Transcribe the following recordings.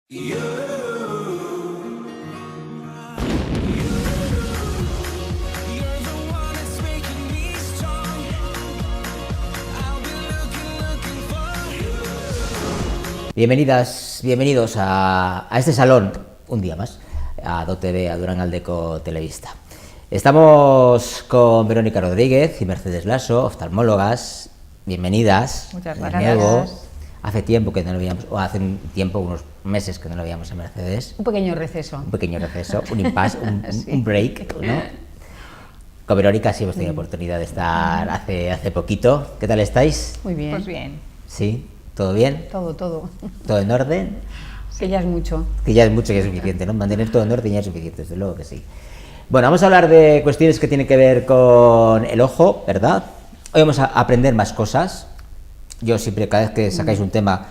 Bienvenidas, bienvenidos a este salón, un día más, a DOTV, a Durangaldeko Televista. Estamos con Verónica Rodríguez y Mercedes Lasso, oftalmólogas. Bienvenidas. Muchas gracias. Hace tiempo que no lo veíamos, o hace un tiempo, unos meses que no lo veíamos a Mercedes. Un pequeño receso. Un pequeño receso, un impasse, Sí. un break, ¿no? Con Verónica sí hemos tenido oportunidad de estar hace poquito. ¿Qué tal estáis? Muy bien. Pues bien. ¿Sí? ¿Todo bien? Todo. ¿Todo en orden? Que ya es mucho. Que ya es mucho, que es suficiente, ¿no? Mantener todo en orden ya es suficiente, desde luego que sí. Bueno, vamos a hablar de cuestiones que tienen que ver con el ojo, ¿verdad? Hoy vamos a aprender más cosas. Yo siempre, cada vez que sacáis un tema,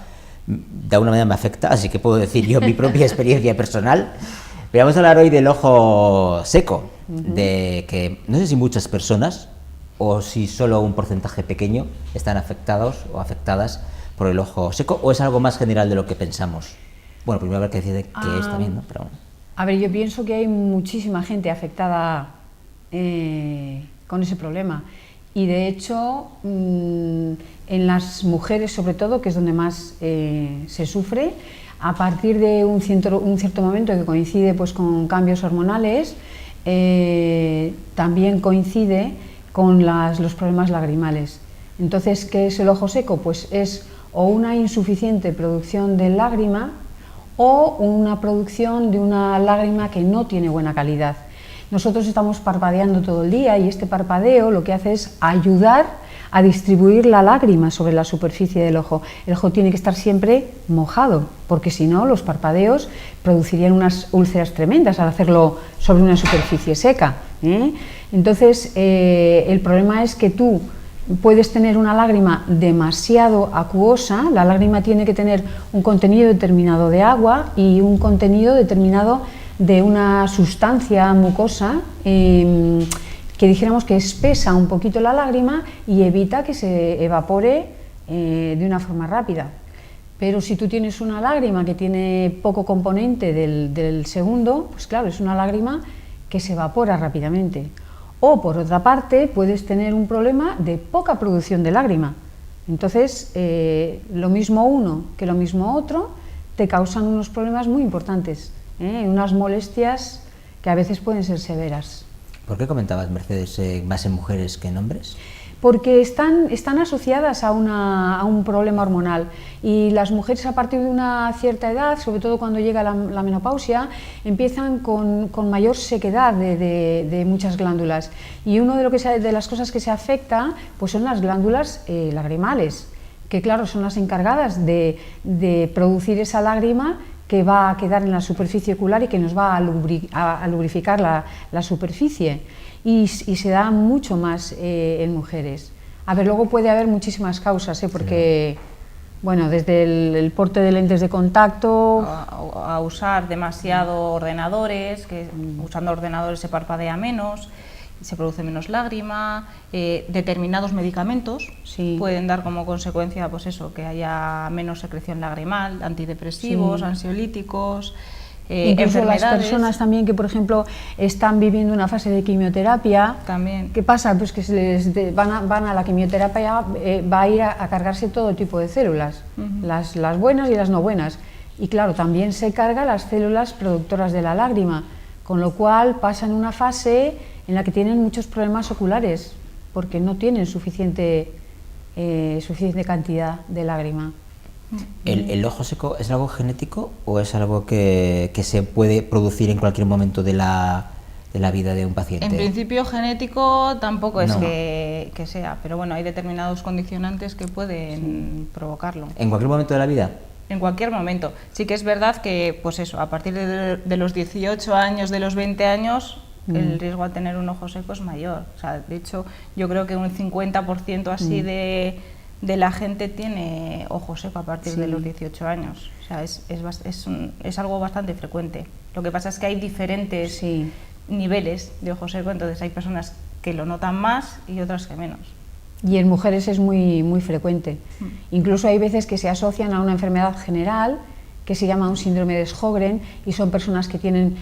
de alguna manera me afecta, así que puedo decir yo mi propia experiencia personal. Pero vamos a hablar hoy del ojo seco, de que no sé si muchas personas, o si solo un porcentaje pequeño, están afectados o afectadas por el ojo seco, o es algo más general de lo que pensamos. Bueno, primero habrá que decir de qué es también, ¿no? Pero bueno. A ver, yo pienso que hay muchísima gente afectada con ese problema. Y de hecho, en las mujeres sobre todo, que es donde más se sufre, a partir de un cierto momento que coincide pues, con cambios hormonales, también coincide con los problemas lagrimales. Entonces, ¿qué es el ojo seco? Pues es o una insuficiente producción de lágrima o una producción de una lágrima que no tiene buena calidad. Nosotros estamos parpadeando todo el día y este parpadeo lo que hace es ayudar a distribuir la lágrima sobre la superficie del ojo. El ojo tiene que estar siempre mojado, porque si no los parpadeos producirían unas úlceras tremendas al hacerlo sobre una superficie seca, ¿eh? Entonces el problema es que tú puedes tener una lágrima demasiado acuosa. La lágrima tiene que tener un contenido determinado de agua y un contenido determinado de una sustancia mucosa que dijéramos que espesa un poquito la lágrima y evita que se evapore de una forma rápida. Pero si tú tienes una lágrima que tiene poco componente del segundo, pues claro, es una lágrima que se evapora rápidamente. O por otra parte, puedes tener un problema de poca producción de lágrima. Entonces, lo mismo uno que lo mismo otro te causan unos problemas muy importantes, unas molestias que a veces pueden ser severas. ¿Por qué comentabas, Mercedes, más en mujeres que en hombres? Porque están asociadas a un problema hormonal y las mujeres a partir de una cierta edad, sobre todo cuando llega la menopausia, empiezan con mayor sequedad de muchas glándulas y uno de las cosas que se afecta pues son las glándulas lagrimales, que claro son las encargadas de producir esa lágrima que va a quedar en la superficie ocular y que nos va a lubrificar la superficie. Y se da mucho más en mujeres. A ver, luego puede haber muchísimas causas, porque, bueno, desde el porte de lentes de contacto... A usar demasiado ordenadores, que usando ordenadores se parpadea menos, se produce menos lágrima, determinados medicamentos pueden dar como consecuencia pues eso, que haya menos secreción lagrimal, antidepresivos, ansiolíticos... incluso las personas también que, por ejemplo, están viviendo una fase de quimioterapia, también. ¿Qué pasa? Pues que van a la quimioterapia, va a ir a cargarse todo tipo de células, las buenas y las no buenas. Y claro, también se cargan las células productoras de la lágrima, con lo cual pasan una fase en la que tienen muchos problemas oculares, porque no tienen suficiente cantidad de lágrima. ¿El ojo seco es algo genético o es algo que se puede producir en cualquier momento de la vida de un paciente? En principio genético tampoco es que sea, pero bueno, hay determinados condicionantes que pueden provocarlo. ¿En cualquier momento de la vida? En cualquier momento. Sí que es verdad que, pues eso, a partir de los 18 años, de los 20 años, el riesgo a tener un ojo seco es mayor. O sea, de hecho, yo creo que un 50% así de la gente tiene ojo seco a partir de los 18 años. O sea, es algo bastante frecuente. Lo que pasa es que hay diferentes niveles de ojo seco, entonces hay personas que lo notan más y otras que menos. Y en mujeres es muy frecuente. Incluso hay veces que se asocian a una enfermedad general que se llama un síndrome de Sjögren, y son personas que tienen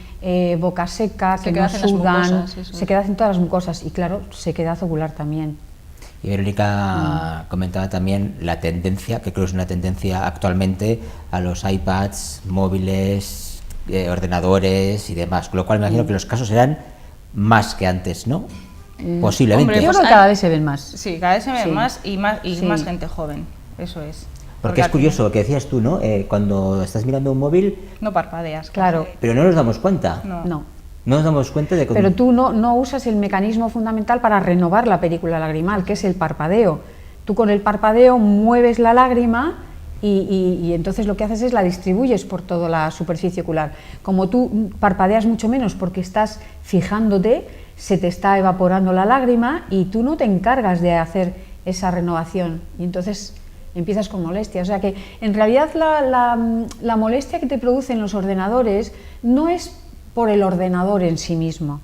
boca seca, que no sudan, sequedad en todas las mucosas, y claro, sequedad ocular también. Y Verónica comentaba también la tendencia, que creo que es una tendencia actualmente, a los iPads, móviles, ordenadores y demás, con lo cual me imagino que los casos serán más que antes, ¿no? Posiblemente. Hombre, yo creo que cada vez se ven más. Sí, cada vez se ven más y más gente joven, eso es. Porque es curioso lo que decías tú, ¿no? Cuando estás mirando un móvil... No parpadeas. Claro. Pero no nos damos cuenta. No. No nos damos cuenta de cómo... Pero tú no usas el mecanismo fundamental para renovar la película lagrimal, que es el parpadeo. Tú con el parpadeo mueves la lágrima y entonces lo que haces es la distribuyes por toda la superficie ocular. Como tú parpadeas mucho menos porque estás fijándote, se te está evaporando la lágrima y tú no te encargas de hacer esa renovación. Y entonces empiezas con molestia. O sea que en realidad la molestia que te producen los ordenadores no es por el ordenador en sí mismo,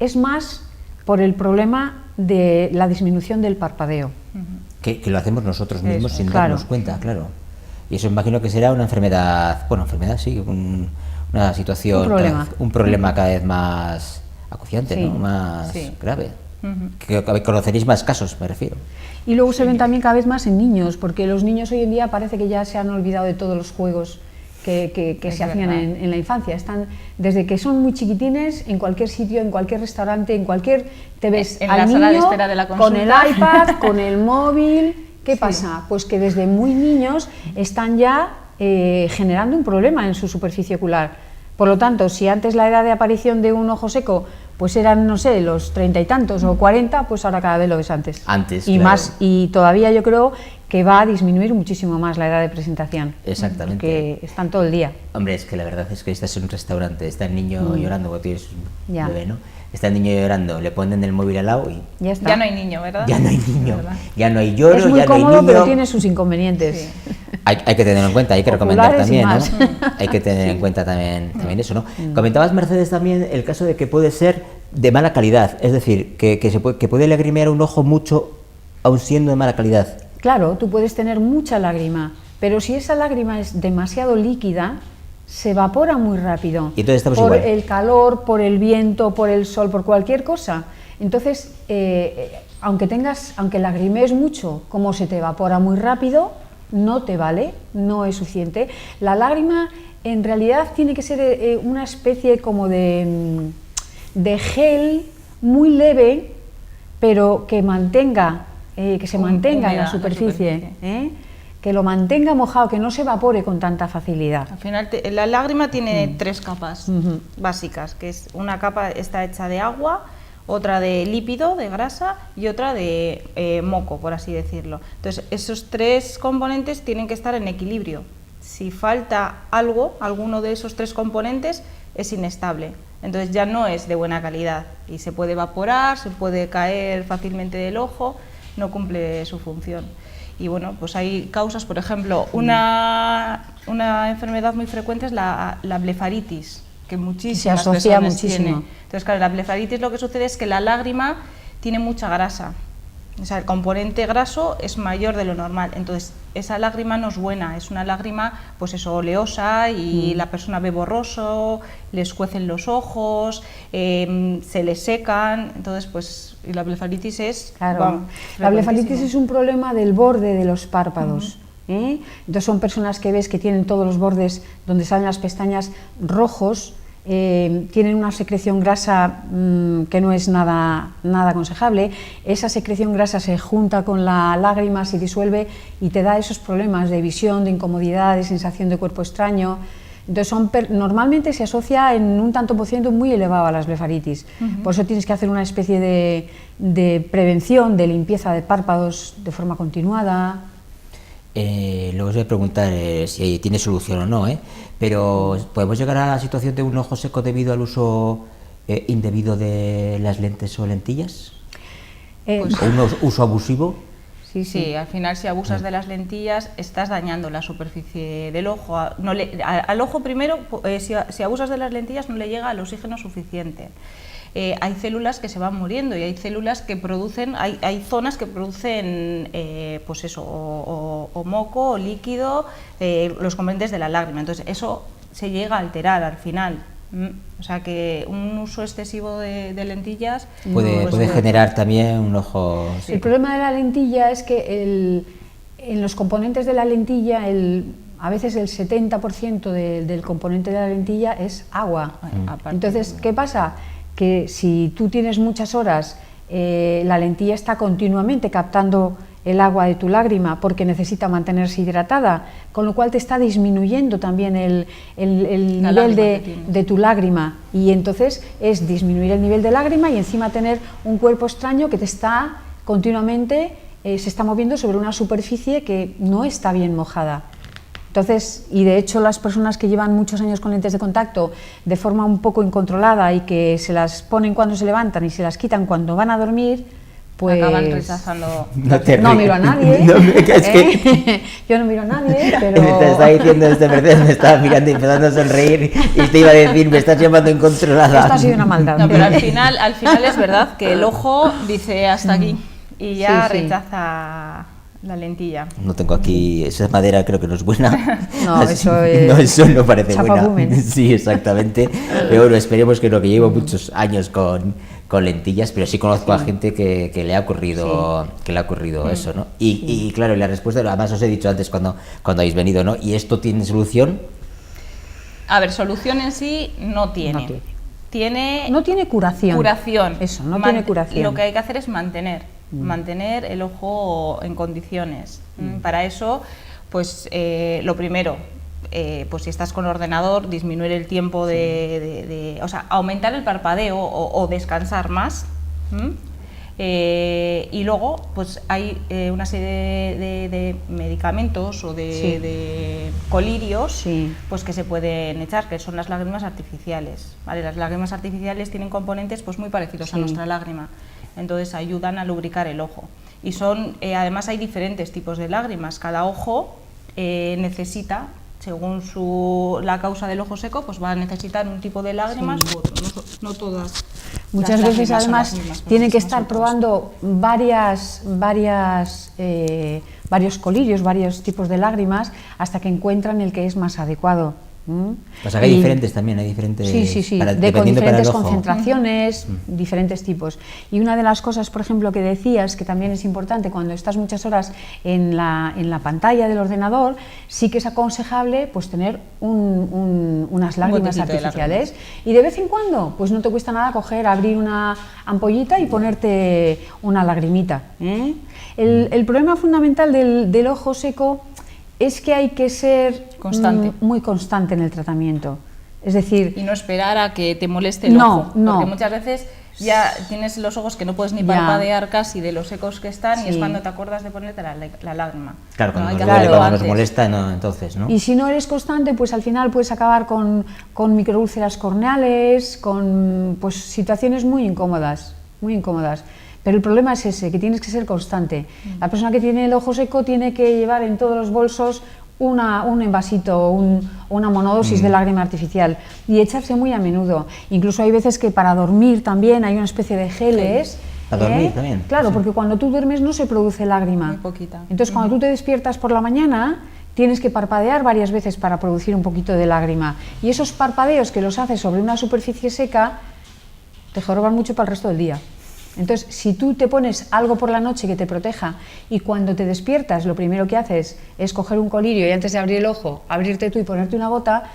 es más por el problema de la disminución del parpadeo. Que lo hacemos nosotros mismos sin darnos cuenta, claro. Y eso imagino que será una enfermedad, bueno, enfermedad sí, una situación, un problema cada vez más acuciante, ¿no? Más grave. Que conoceréis más casos, me refiero. Y luego se ven también cada vez más en niños, porque los niños hoy en día parece que ya se han olvidado de todos los juegos que se hacían en la infancia. Están desde que son muy chiquitines, en cualquier sitio, en cualquier restaurante, en cualquier... Te ves en al la niño sala de espera de la con el iPad, con el móvil. ¿Qué pasa? Pues que desde muy niños están ya generando un problema en su superficie ocular. Por lo tanto, si antes la edad de aparición de un ojo seco pues eran, no sé, los 30 y tantos o 40, pues ahora cada vez lo ves antes. Y claro. más, y todavía yo creo que va a disminuir muchísimo más la edad de presentación. Exactamente. Que están todo el día. Hombre, es que la verdad es que estás en un restaurante, está el niño llorando, porque tienes un Ya. bebé, ¿no? Está el niño llorando, le ponen el móvil al lado y... Ya está. Ya no hay niño, ¿verdad? Ya no hay niño, ya no hay lloro, Es muy ya no hay cómodo, niño. pero tiene sus inconvenientes. Sí. Hay que tenerlo en cuenta, hay que recomendar Populares también, y ¿no? más. Hay que tener en cuenta también eso, ¿no? Comentabas, Mercedes, también el caso de que puede ser de mala calidad, es decir, que puede lagrimear un ojo mucho aun siendo de mala calidad. Claro, tú puedes tener mucha lágrima, pero si esa lágrima es demasiado líquida, se evapora muy rápido. Y entonces estamos por igual. el calor, por el viento, por el sol, por cualquier cosa. Entonces, aunque lagrimees mucho, como se te evapora muy rápido, no te vale, no es suficiente. La lágrima en realidad tiene que ser una especie como de gel muy leve, pero que mantenga, que se mantenga en la superficie. Que lo mantenga mojado, que no se evapore con tanta facilidad. Al final, la lágrima tiene tres capas básicas, que es una capa está hecha de agua, otra de lípido, de grasa, y otra de moco, por así decirlo. Entonces, esos tres componentes tienen que estar en equilibrio. Si falta alguno de esos tres componentes, es inestable. Entonces ya no es de buena calidad y se puede evaporar, se puede caer fácilmente del ojo, no cumple su función. Y bueno, pues hay causas, por ejemplo, una enfermedad muy frecuente es la blefaritis, que muchísimas se asocia personas muchísimo. tienen. Entonces, claro, la blefaritis lo que sucede es que la lágrima tiene mucha grasa. O sea, el componente graso es mayor de lo normal, entonces esa lágrima no es buena, es una lágrima pues eso, oleosa y la persona ve borroso, le escuecen los ojos, se le secan, entonces pues y la blefaritis es... Claro, la blefaritis es un problema del borde de los párpados. Entonces son personas que ves que tienen todos los bordes donde salen las pestañas rojos, tienen una secreción grasa que no es nada aconsejable. Esa secreción grasa se junta con la lágrima, se disuelve y te da esos problemas de visión, de incomodidad, de sensación de cuerpo extraño. Entonces normalmente se asocia en un tanto por ciento muy elevado a las blefaritis. Por eso tienes que hacer una especie de prevención, de limpieza de párpados de forma continuada. Luego os voy a preguntar si tiene solución o no, pero ¿podemos llegar a la situación de un ojo seco debido al uso indebido de las lentes o lentillas? ¿O un uso abusivo? Sí, al final si abusas de las lentillas estás dañando la superficie del ojo. Al ojo primero, si abusas de las lentillas no le llega el oxígeno suficiente. hay células que se van muriendo y hay células que producen, hay zonas que producen pues eso, o moco o líquido, los componentes de la lágrima. Entonces eso se llega a alterar al final. O sea que un uso excesivo de lentillas puede generar también un ojo... Sí. El problema de la lentilla es que en los componentes de la lentilla, a veces el 70% del componente de la lentilla es agua. Entonces, ¿qué pasa? Que si tú tienes muchas horas, la lentilla está continuamente captando el agua de tu lágrima porque necesita mantenerse hidratada, con lo cual te está disminuyendo también el nivel de tu lágrima, y entonces es disminuir el nivel de lágrima y encima tener un cuerpo extraño que te está continuamente, se está moviendo sobre una superficie que no está bien mojada. Entonces, y de hecho las personas que llevan muchos años con lentes de contacto de forma un poco incontrolada y que se las ponen cuando se levantan y se las quitan cuando van a dormir, pues acaban rechazando. No miro a nadie. No, es que yo no miro a nadie, pero... Te está diciendo Mercedes, me estaba mirando y empezando a sonreír y te iba a decir, me estás llamando incontrolada. Esto ha sido una maldad. No, pero al final es verdad que el ojo dice hasta aquí y ya rechaza la lentilla. No tengo aquí, esa madera creo que no es buena. No, así, eso es... No, eso no parece buena. Chapabumen. Sí, exactamente. Pero bueno, esperemos que no, que llevo muchos años con lentillas, pero sí conozco a gente que le ha ocurrido, eso, ¿no? Y claro, la respuesta, además os he dicho antes cuando habéis venido, ¿no? ¿Y esto tiene solución? A ver, solución en sí no tiene. No tiene curación. Curación. Eso, no tiene curación. Lo que hay que hacer es mantener el ojo en condiciones. Para eso, pues lo primero, pues si estás con ordenador, disminuir el tiempo o sea, aumentar el parpadeo o descansar más. Y luego, pues hay una serie de medicamentos o de colirios pues que se pueden echar, que son las lágrimas artificiales, ¿vale? Las lágrimas artificiales tienen componentes pues muy parecidos a nuestra lágrima, entonces ayudan a lubricar el ojo. Y son, además hay diferentes tipos de lágrimas, cada ojo necesita, según la causa del ojo seco, pues va a necesitar un tipo de lágrimas u otro, no todas. Muchas veces además tienen que estar probando varios colirios, varios tipos de lágrimas, hasta que encuentran el que es más adecuado. O sea que hay diferentes también, hay diferentes... Sí, con diferentes concentraciones, diferentes tipos. Y una de las cosas, por ejemplo, que decías, que también es importante cuando estás muchas horas en la pantalla del ordenador, sí que es aconsejable pues tener unas lágrimas artificiales. Y de vez en cuando, pues no te cuesta nada abrir una ampollita y ponerte una lagrimita. El problema fundamental del ojo seco es que hay que ser muy constante en el tratamiento. Es decir... Y no esperar a que te moleste el ojo. Porque muchas veces ya tienes los ojos que no puedes ni parpadear casi de los secos que están, y es cuando te acuerdas de ponerte la lágrima. Claro, cuando nos molesta, no, entonces, ¿no? Y si no eres constante, pues al final puedes acabar con microúlceras corneales, con pues, situaciones muy incómodas, muy incómodas. Pero el problema es ese, que tienes que ser constante. La persona que tiene el ojo seco tiene que llevar en todos los bolsos un envasito, una monodosis de lágrima artificial, y echarse muy a menudo. Incluso hay veces que para dormir también hay una especie de geles. ¿Para dormir también? Claro, porque cuando tú duermes no se produce lágrima. Muy poquita. Entonces cuando tú te despiertas por la mañana, tienes que parpadear varias veces para producir un poquito de lágrima. Y esos parpadeos que los haces sobre una superficie seca te joroban mucho para el resto del día. Entonces, si tú te pones algo por la noche que te proteja y cuando te despiertas lo primero que haces es coger un colirio y antes de abrir el ojo, abrirte tú y ponerte una gota,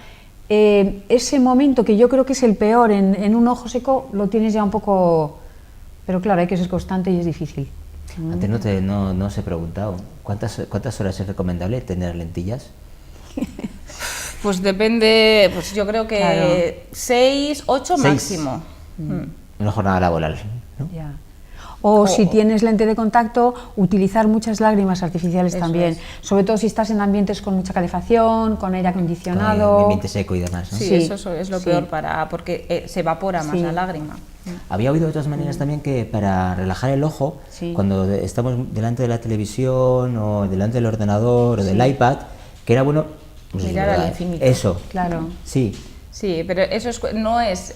ese momento que yo creo que es el peor en un ojo seco lo tienes ya un poco... Pero claro, hay que ser constante y es difícil. Antes no os he preguntado, ¿cuántas horas es recomendable tener lentillas? Pues depende, pues yo creo que 6, 8 máximo. Una jornada laboral, ¿no? Ya. O si tienes lente de contacto, utilizar muchas lágrimas artificiales también, sobre todo si estás en ambientes con mucha calefacción, con aire acondicionado. Con ambiente seco y demás, ¿no? Sí, eso es lo peor, porque se evapora más la lágrima. Había oído de otras maneras también que para relajar el ojo, cuando estamos delante de la televisión o delante del ordenador o del iPad, que era bueno... Mirar al infinito. Eso. Claro. Sí. Sí, pero eso no es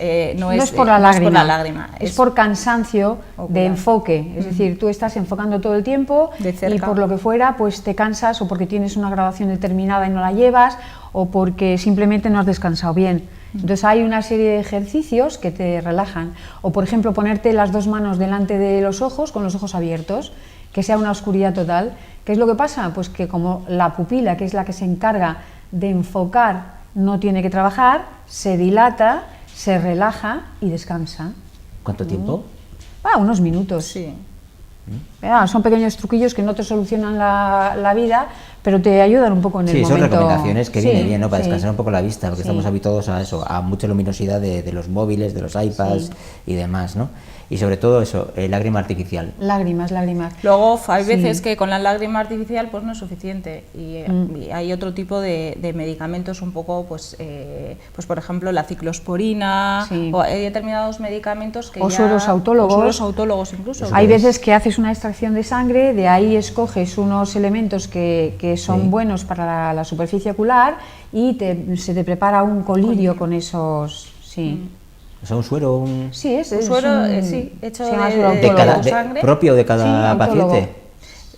por la lágrima, es por cansancio ocular. de enfoque. Es decir, tú estás enfocando todo el tiempo De cerca. y por lo que fuera, pues te cansas, o porque tienes una graduación determinada y no la llevas, o porque simplemente no has descansado bien. Entonces hay una serie de ejercicios que te relajan. O por ejemplo, ponerte las dos manos delante de los ojos con los ojos abiertos, que sea una oscuridad total. ¿Qué es lo que pasa? Pues que como la pupila, que es la que se encarga de enfocar, no tiene que trabajar, se dilata, se relaja y descansa. ¿Cuánto tiempo? Unos minutos. Sí. Son pequeños truquillos que no te solucionan la vida, pero te ayudan un poco en el Sí, son momento. recomendaciones que vienen bien, ¿no? Para sí. descansar un poco la vista, porque Sí. estamos habituados a eso, a mucha luminosidad de los móviles, de los iPads Sí. y demás, ¿no? Y sobre todo eso, lágrima artificial. Lágrimas. Luego hay Sí. veces que con la lágrima artificial pues no es suficiente y hay otro tipo de medicamentos un poco, pues por ejemplo la ciclosporina, Sí. o hay determinados medicamentos que O ya... sueros autólogos. O sueros autólogos incluso. Eso Hay es. veces que haces una extracción de sangre, de ahí escoges unos elementos que son Sí. buenos para la superficie ocular y se te prepara un colirio con esos. Sí. O sea, un suero, un... Sí, es Un suero, sí, hecho se llama de- suero de autólogo. cada- sangre. propio de cada Sí, autólogo. paciente.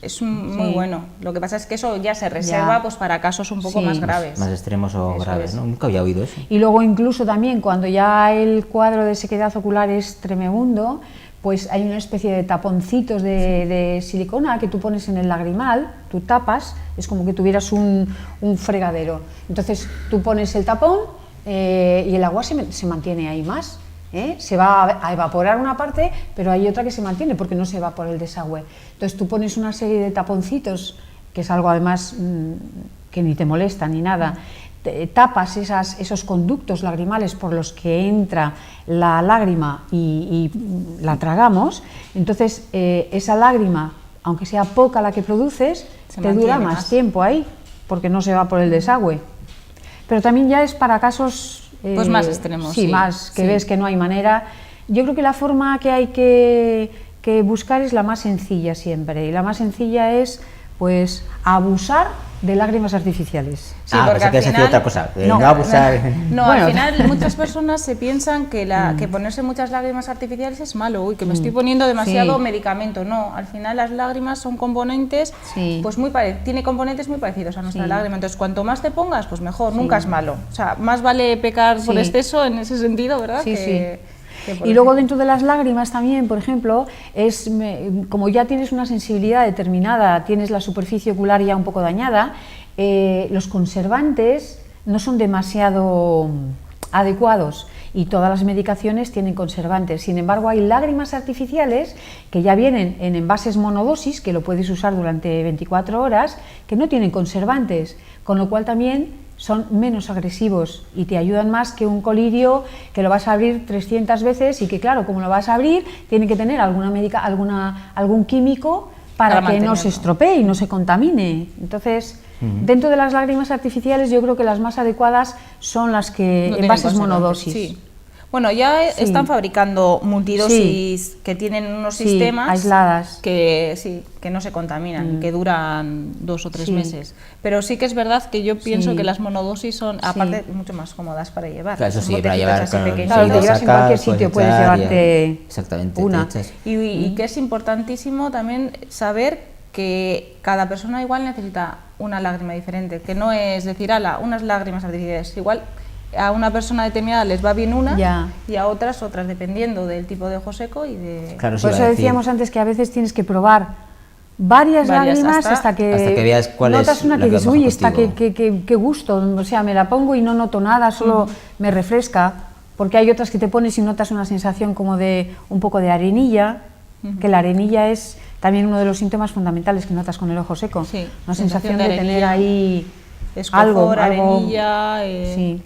Es muy Sí. bueno. Lo que pasa es que eso ya se reserva Ya. pues para casos un poco Sí. más graves. Más extremos o Eso graves, es. ¿no? Nunca había oído eso. Y luego incluso también cuando ya el cuadro de sequedad ocular es tremebundo, pues hay una especie de taponcitos de silicona que tú pones en el lagrimal, tú tapas, es como que tuvieras un fregadero. Entonces tú pones el tapón y el agua se mantiene ahí más. Se va a evaporar una parte, pero hay otra que se mantiene porque no se va por el desagüe. Entonces tú pones una serie de taponcitos, que es algo además que ni te molesta ni nada, tapas esos conductos lagrimales por los que entra la lágrima y la tragamos. Entonces esa lágrima, aunque sea poca la que produces, Se te dura mantiene más más. tiempo ahí, porque no se va por el desagüe. Pero también ya es para casos Pues más extremos, sí, sí. más que Sí. ves que no hay manera. Yo creo que la forma que hay que buscar es la más sencilla siempre, y la más sencilla es pues abusar de lágrimas artificiales. Sí, porque porque al que has decir final- otra cosa. No, No abusar. No, Bueno. al final muchas personas se piensan que ponerse muchas lágrimas artificiales es malo, uy, que me estoy poniendo demasiado Sí. medicamento. No, al final las lágrimas son componentes, Sí. pues tiene componentes muy parecidos a nuestra Sí. lágrima. Entonces, cuanto más te pongas, pues mejor, nunca es malo. O sea, más vale pecar por Sí. exceso en ese sentido, ¿verdad? Sí, que por Y luego ejemplo- dentro de las lágrimas también, por ejemplo, como ya tienes una sensibilidad determinada, tienes la superficie ocular ya un poco dañada, los conservantes no son demasiado adecuados y todas las medicaciones tienen conservantes. Sin embargo, hay lágrimas artificiales que ya vienen en envases monodosis, que lo puedes usar durante 24 horas, que no tienen conservantes, con lo cual también son menos agresivos y te ayudan más que un colirio que lo vas a abrir 300 veces y que, claro, como lo vas a abrir, tiene que tener algún químico para que no se mantenerlo. estropee y no se contamine. Entonces, dentro de las lágrimas artificiales, yo creo que las más adecuadas son las que no tienen envases conservantes, monodosis. sí. Bueno, ya Sí. están fabricando multidosis que tienen unos Sí, sistemas aisladas. que no se contaminan, que duran 2 o 3 Sí. meses. Pero sí que es verdad que yo pienso Sí. que las monodosis son, aparte, mucho más cómodas para llevar. Claro, eso Son sí, para botellitas llevar así con pequeñitas. Claro, te enseguida llevas en cualquier sacas, sitio, puedes echar y- llevarte Exactamente, una. te echas. Y que es importantísimo también saber que cada persona igual necesita una lágrima diferente, que no es decir, ala, unas lágrimas artificiales. Igual a una persona determinada les va bien una Ya. y a otras, dependiendo del tipo de ojo seco y de... Claro, sí Por iba eso a decir. decíamos antes que a veces tienes que probar varias lágrimas hasta que veas cuál es notas una la que que va dices, mejor uy, esta contigo". qué gusto, o sea, me la pongo y no noto nada, solo me refresca, porque hay otras que te pones y notas una sensación como de un poco de arenilla, que la arenilla es también uno de los síntomas fundamentales que notas con el ojo seco, Sí, una sensación sensación de de tener arenilla, ahí escozor, algo, arenilla... sí.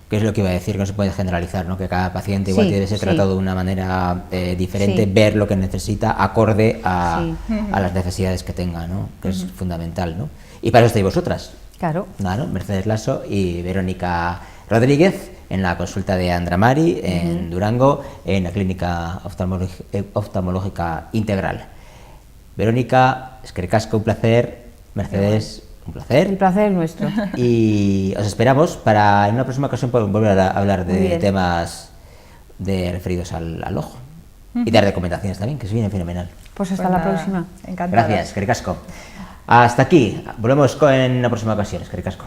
Que es lo que iba a decir, que no se puede generalizar, ¿no? Que cada paciente igual Sí, debe ser sí. tratado de una manera diferente, Sí. ver lo que necesita acorde a, Sí. a las necesidades que tenga, ¿no? Que es fundamental, ¿no? Y para eso estáis vosotras, Claro. ¿no? Mercedes Lasso y Verónica Rodríguez en la consulta de Andramari en Durango, en la clínica oftalmológica integral. Verónica, eskerrik asko, un placer. Mercedes, Un placer. El placer es nuestro. Y os esperamos para en una próxima ocasión volver a hablar Muy de bien. temas referidos al ojo. Y dar recomendaciones también, que se viene fenomenal. Pues hasta Pues la nada, próxima. encantada. Gracias, Eskerrik asko. Hasta aquí. Volvemos en una próxima ocasión. Eskerrik asko.